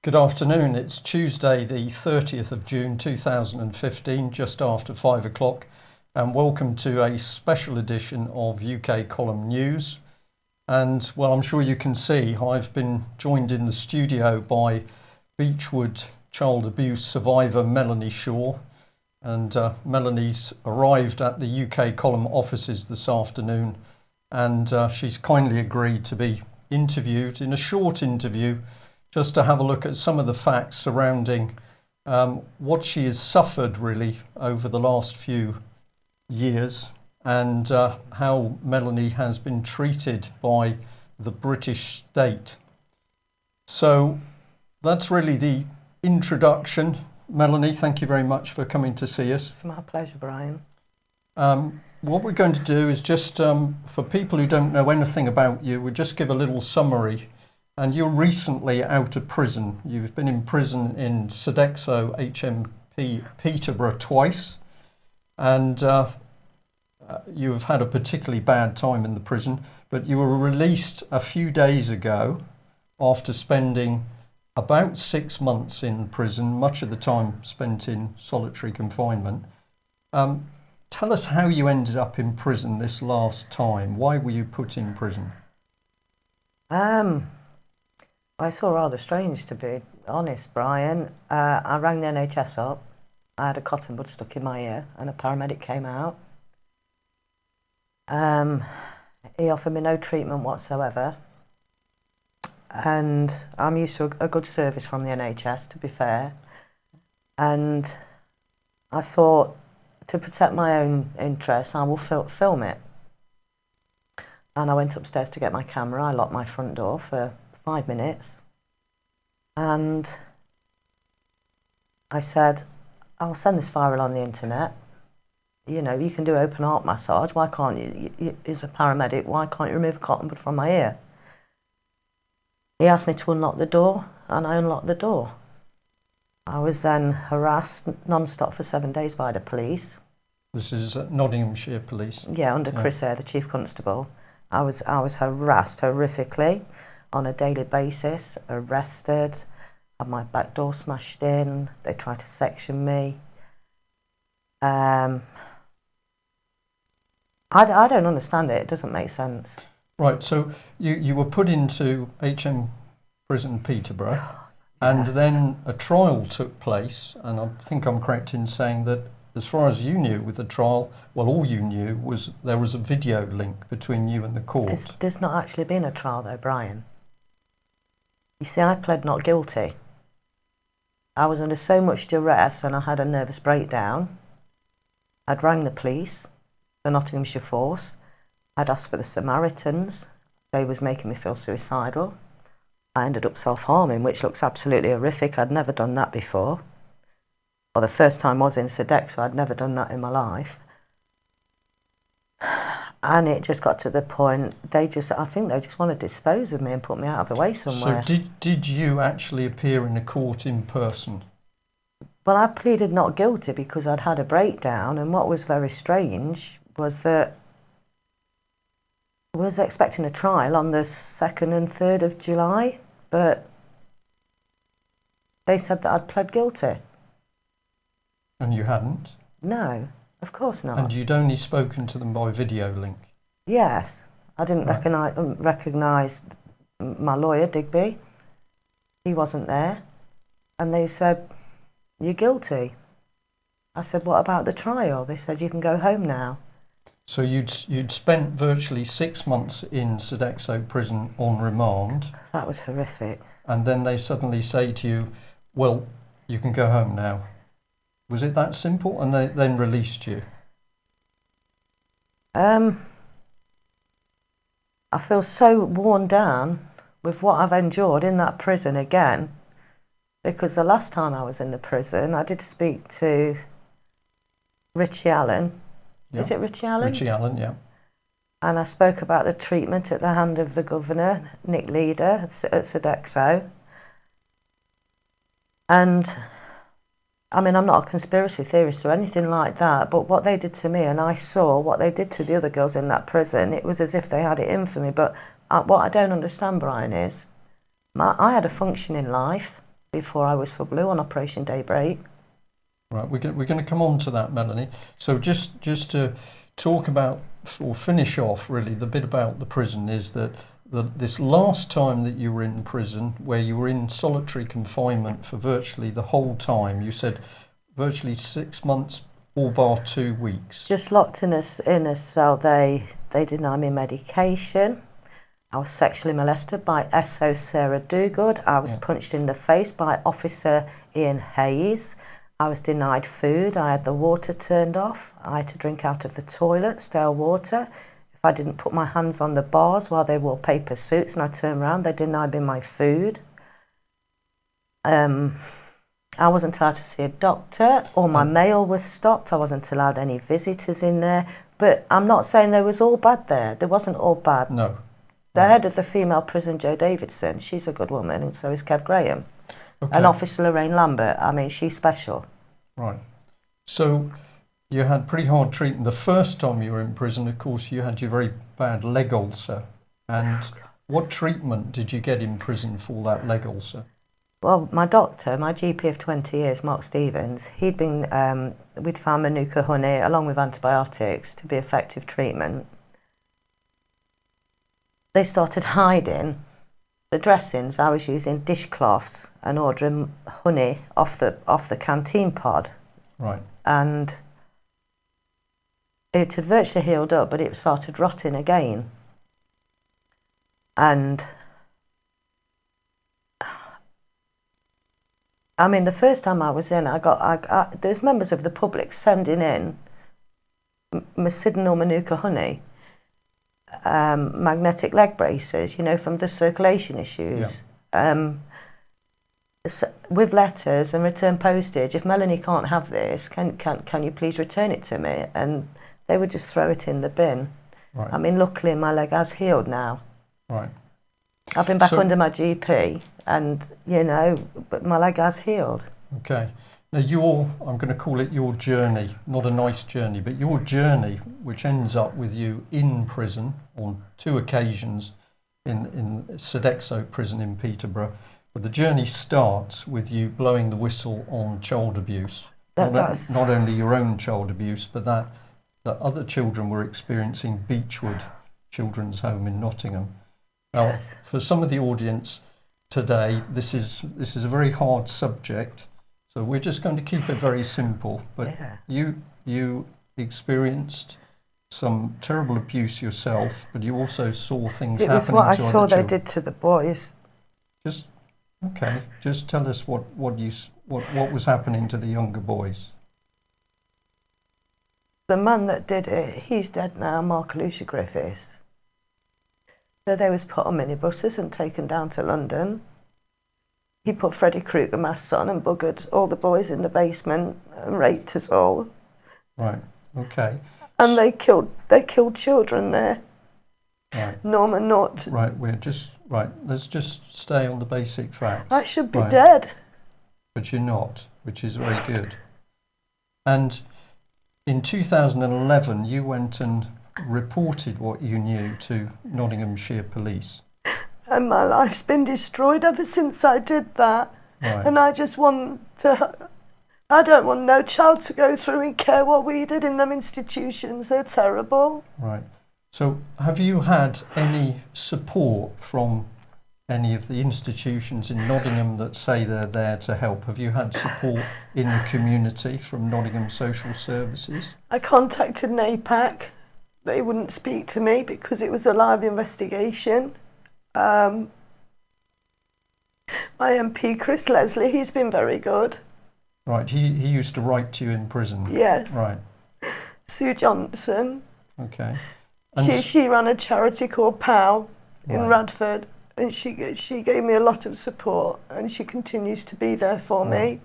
Good afternoon. It's Tuesday, the 30th of June 2015, just after 5 o'clock, and welcome to a special edition of UK Column News. And well, I'm sure you can see I've been joined in the studio by Beechwood child abuse survivor Melanie Shaw. And Melanie's arrived at the UK Column offices this afternoon, and she's kindly agreed to be interviewed in a short interview just to have a look at some of the facts surrounding what she has suffered really over the last few years, and how Melanie has been treated by the British state. So that's really the introduction. Melanie, thank you very much for coming to see us. It's my pleasure, Brian. What we're going to do is just, for people who don't know anything about you, we'll just give a little summary. And you're recently out of prison. You've been in prison in Sodexo HMP Peterborough twice, and you have had a particularly bad time in the prison, but you were released a few days ago after spending about 6 months in prison, much of the time spent in solitary confinement. Tell us how you ended up in prison this last time. Why were you put in prison? I saw rather strange, to be honest, Brian. I rang the NHS up. I had a cotton bud stuck in my ear and a paramedic came out. He offered me no treatment whatsoever. And I'm used to a good service from the NHS, to be fair. And I thought, to protect my own interests, I will film it. And I went upstairs to get my camera. I locked my front door for 5 minutes, and I said, I'll send this viral on the internet. You know, you can do open heart massage. Why can't you, as a paramedic, why can't you remove a cotton bud from my ear? He asked me to unlock the door, and I unlocked the door. I was then harassed non-stop for 7 days by the police. This is Nottinghamshire Police? Yeah, under Chris Eyre, the Chief Constable. I was harassed horrifically on a daily basis, arrested, had my back door smashed in, they tried to section me. I don't understand it doesn't make sense. Right, so you were put into HM Prison Peterborough, and then a trial took place, and I think I'm correct in saying that as far as you knew with the trial, well, all you knew was there was a video link between you and the court. There's not actually been a trial though, Brian. You see, I pled not guilty. I was under so much duress and I had a nervous breakdown. I'd rang the police, the Nottinghamshire force. I'd asked for the Samaritans. They was making me feel suicidal. I ended up self-harming, which looks absolutely horrific. I'd never done that before. Well, the first time was in Sodexo. I'd never done that in my life. And it just got to the point, I think they just want to dispose of me and put me out of the way somewhere. So did you actually appear in a court in person? Well, I pleaded not guilty because I'd had a breakdown, and what was very strange was that I was expecting a trial on the 2nd and 3rd of July, but they said that I'd pled guilty. And you hadn't? No. Of course not. And you'd only spoken to them by video link? Yes. I didn't recognise my lawyer, Digby. He wasn't there. And they said, you're guilty. I said, what about the trial? They said, you can go home now. So you'd spent virtually 6 months in Sodexo prison on remand. That was horrific. And then they suddenly say to you, well, you can go home now. Was it that simple? And they then released you? I feel so worn down with what I've endured in that prison again, because the last time I was in the prison, I did speak to Richie Allen. Yeah. Is it Richie Allen? Richie Allen, yeah. And I spoke about the treatment at the hand of the governor, Nick Leader, at Sodexo. And I mean, I'm not a conspiracy theorist or anything like that, but what they did to me, and I saw what they did to the other girls in that prison, it was as if they had it in for me. But what I don't understand, Brian, is I had a functioning life. before I whistle-blew on Operation Daybreak. Right, we're going to come on to that, Melanie. So just to talk about, or finish off really, the bit about the prison is that this last time that you were in prison, where you were in solitary confinement for virtually the whole time, you said virtually 6 months, all bar 2 weeks. Just locked in a cell. They denied me medication. I was sexually molested by SO Sarah Dogood. I was punched in the face by Officer Ian Hayes. I was denied food. I had the water turned off. I had to drink out of the toilet, stale water. If I didn't put my hands on the bars while they wore paper suits and I turned around, they denied me my food. I wasn't allowed to see a doctor. All my mail was stopped. I wasn't allowed any visitors in there. But I'm not saying they was all bad there. There wasn't all bad. No. The head of the female prison, Jo Davidson, she's a good woman, and so is Kev Graham. Okay. And Officer Lorraine Lambert, I mean, she's special. Right. So you had pretty hard treatment. The first time you were in prison, of course, you had your very bad leg ulcer. And what treatment did you get in prison for that leg ulcer? Well, my doctor, my GP of 20 years, Mark Stevens, we'd found Manuka honey along with antibiotics to be effective treatment. They started hiding the dressings. I was using dishcloths and ordering honey off the canteen pod. Right. And it had virtually healed up, but it started rotting again. And I mean, the first time I was in, there's members of the public sending in medicinal Manuka honey, magnetic leg braces, you know, from the circulation issues, with letters and return postage. If Melanie can't have this, can you please return it to me? And they would just throw it in the bin. Right. I mean, luckily my leg has healed now. Right. I've been back under my GP, and you know, but my leg has healed. Okay. Now I'm going to call it your journey, not a nice journey, but your journey, which ends up with you in prison on 2 occasions in Sodexo prison in Peterborough. But the journey starts with you blowing the whistle on child abuse. Not only your own child abuse, but that other children were experiencing Beechwood Children's Home in Nottingham. Now, Yes. for some of the audience today, this is a very hard subject. So we're just going to keep it very simple. But you experienced some terrible abuse yourself, but you also saw things happening to other children. It was what I saw they did to the boys. Just tell us what was happening to the younger boys. The man that did it, he's dead now, Mark Lucia Griffiths. So they was put on minibuses and taken down to London. He put Freddy Krueger masks on and buggered all the boys in the basement and raped us all. Right. Okay. And they killed children there. Right. Norman Nutt. Right. Let's just stay on the basic facts. I should be dead. But you're not, which is very good. And in 2011, you went and reported what you knew to Nottinghamshire Police. And my life's been destroyed ever since I did that. Right. And I don't want no child to go through and care what we did in them institutions. They're terrible. Right. So have you had any support from any of the institutions in Nottingham that say they're there to help? Have you had support in the community from Nottingham Social Services? I contacted NAPAC. They wouldn't speak to me because it was a live investigation. My MP, Chris Leslie, he's been very good. Right, he used to write to you in prison? Yes. Right. Sue Johnson. Okay. She ran a charity called POW in Right. Radford, and she gave me a lot of support, and she continues to be there for me.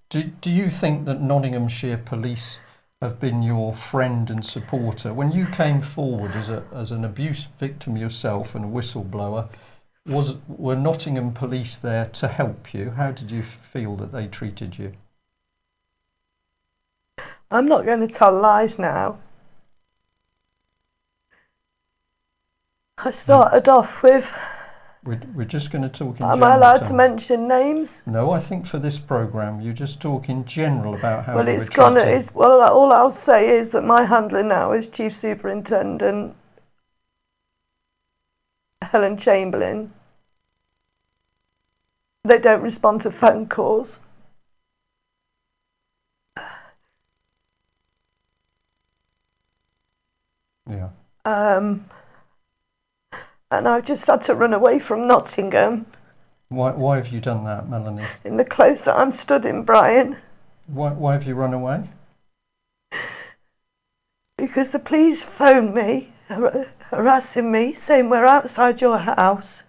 Do you think that Nottinghamshire Police have been your friend and supporter? When you came forward as an abuse victim yourself and a whistleblower, were Nottingham Police there to help you? How did you feel that they treated you? I'm not going to tell lies now. I started off with We're just going to talk in Am general I allowed terms. to mention names? No, I think for this programme, you just talk in general about how Well, you were it's gonna. treated. It's well. All I'll say is that my handler now is Chief Superintendent Helen Chamberlain. They don't respond to phone calls. Yeah. And I've just had to run away from Nottingham Why have you done that, Melanie? in the close that I'm stood in, Brian. Why have you run away? Because the police phoned me, harassing me, saying, "We're outside your house.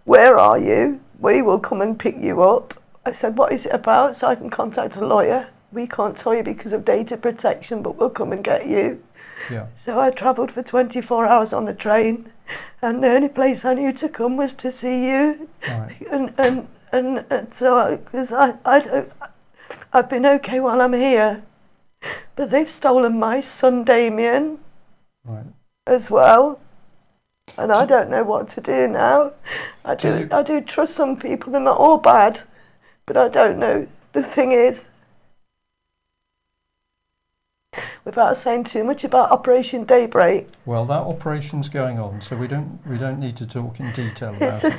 Where are you? We will come and pick you up." I said, "What is it about? So I can contact a lawyer." "We can't tell you because of data protection, but we'll come and get you." Yeah. So I travelled for 24 hours on the train, and the only place I knew to come was to see you. Right. And so, because I've been okay while I'm here, but they've stolen my son Damien Right. as well, and I don't know what to do now. I do trust some people; they're not all bad, but I don't know. The thing is, without saying too much about Operation Daybreak, Well, that operation's going on, so we don't need to talk in detail about it.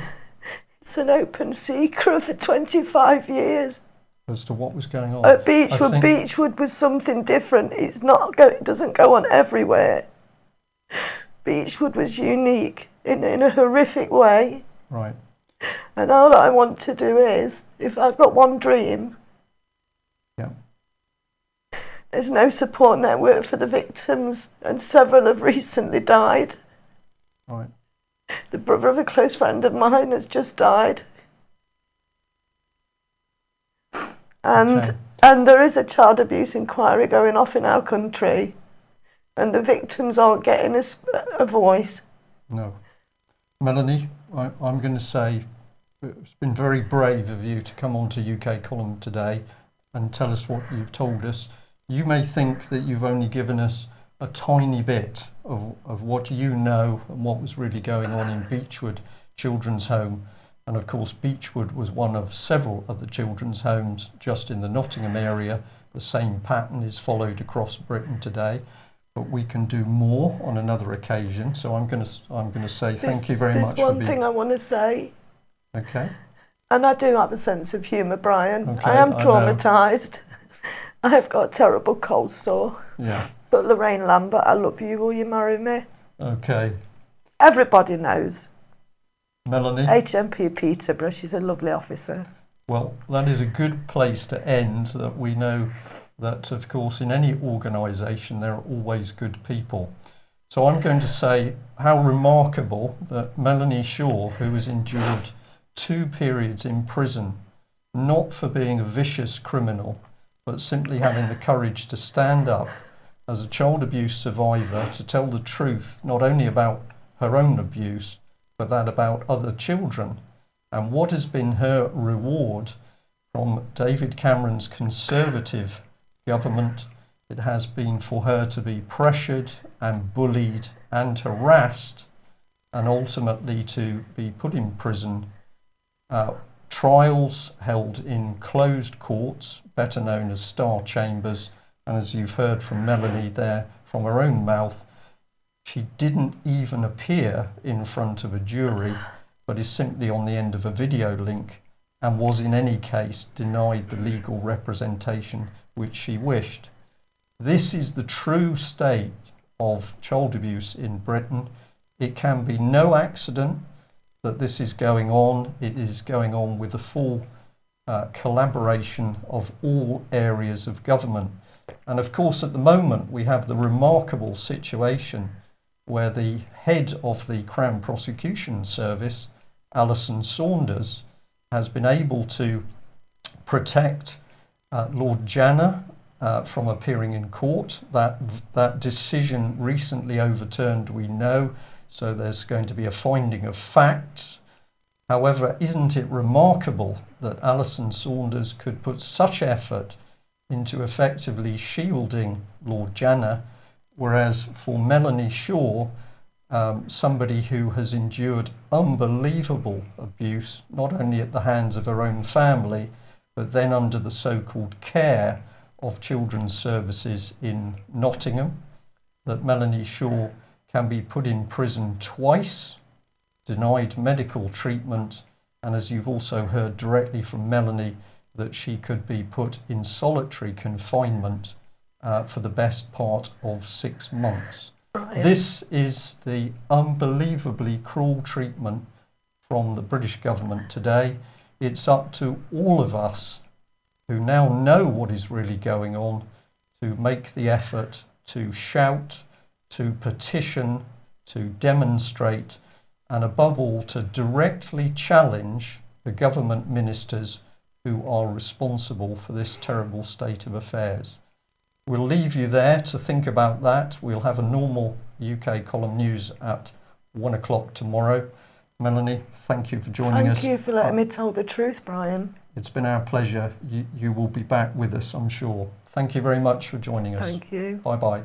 it's an open secret for 25 years. As to what was going on. At Beechwood, I think- Beechwood was something different. It doesn't go on everywhere. Beechwood was unique in a horrific way. Right. And all I want to do is, if I've got one dream, Yeah. there's no support network for the victims, and several have recently died. Right. The brother of a close friend of mine has just died. And Okay. and there is a child abuse inquiry going off in our country, and the victims aren't getting a voice. No. Melanie, I'm going to say it's been very brave of you to come on to UK Column today and tell us what you've told us. You may think that you've only given us a tiny bit of what you know and what was really going on in Beechwood Children's Home. And of course, Beechwood was one of several other children's homes just in the Nottingham area. The same pattern is followed across Britain today, but we can do more on another occasion. So I'm going to say thank you very much. There's one thing I want to say. Okay. And I do have a sense of humour, Brian. Okay, I am I know. traumatised. I have got a terrible cold sore. Yeah. But Lorraine Lambert, I love you. Will you marry me? Okay. Everybody knows. Melanie. HMP Peterborough, she's a lovely officer. Well, that is a good place to end, that we know that, of course, in any organisation there are always good people. So I'm going to say how remarkable that Melanie Shaw, who has endured 2 periods in prison, not for being a vicious criminal, but simply having the courage to stand up as a child abuse survivor to tell the truth, not only about her own abuse, but that about other children. And what has been her reward from David Cameron's Conservative government? It has been for her to be pressured and bullied and harassed, and ultimately to be put in prison. Trials held in closed courts, better known as star chambers, and as you've heard from Melanie there from her own mouth, she didn't even appear in front of a jury, but is simply on the end of a video link, and was in any case denied the legal representation which she wished. This is the true state of child abuse in Britain. It can be no accident that this is going on. It is going on with the full collaboration of all areas of government. And of course, at the moment, we have the remarkable situation where the head of the Crown Prosecution Service, Alison Saunders, has been able to protect Lord Janner from appearing in court. That decision recently overturned, we know, so there's going to be a finding of facts. However, isn't it remarkable that Alison Saunders could put such effort into effectively shielding Lord Janner, whereas for Melanie Shaw, somebody who has endured unbelievable abuse, not only at the hands of her own family, but then under the so-called care of children's services in Nottingham, that Melanie Shaw can be put in prison twice, denied medical treatment, and as you've also heard directly from Melanie, that she could be put in solitary confinement for the best part of 6 months. Right. This is the unbelievably cruel treatment from the British government today. It's up to all of us who now know what is really going on to make the effort to shout, to petition, to demonstrate, and above all to directly challenge the government ministers who are responsible for this terrible state of affairs. We'll leave you there to think about that. We'll have a normal UK column news at 1 o'clock tomorrow. Melanie, thank you for joining us. Thank you for letting me tell the truth, Brian. It's been our pleasure. You will be back with us, I'm sure. Thank you very much for joining us. Thank you. Bye-bye.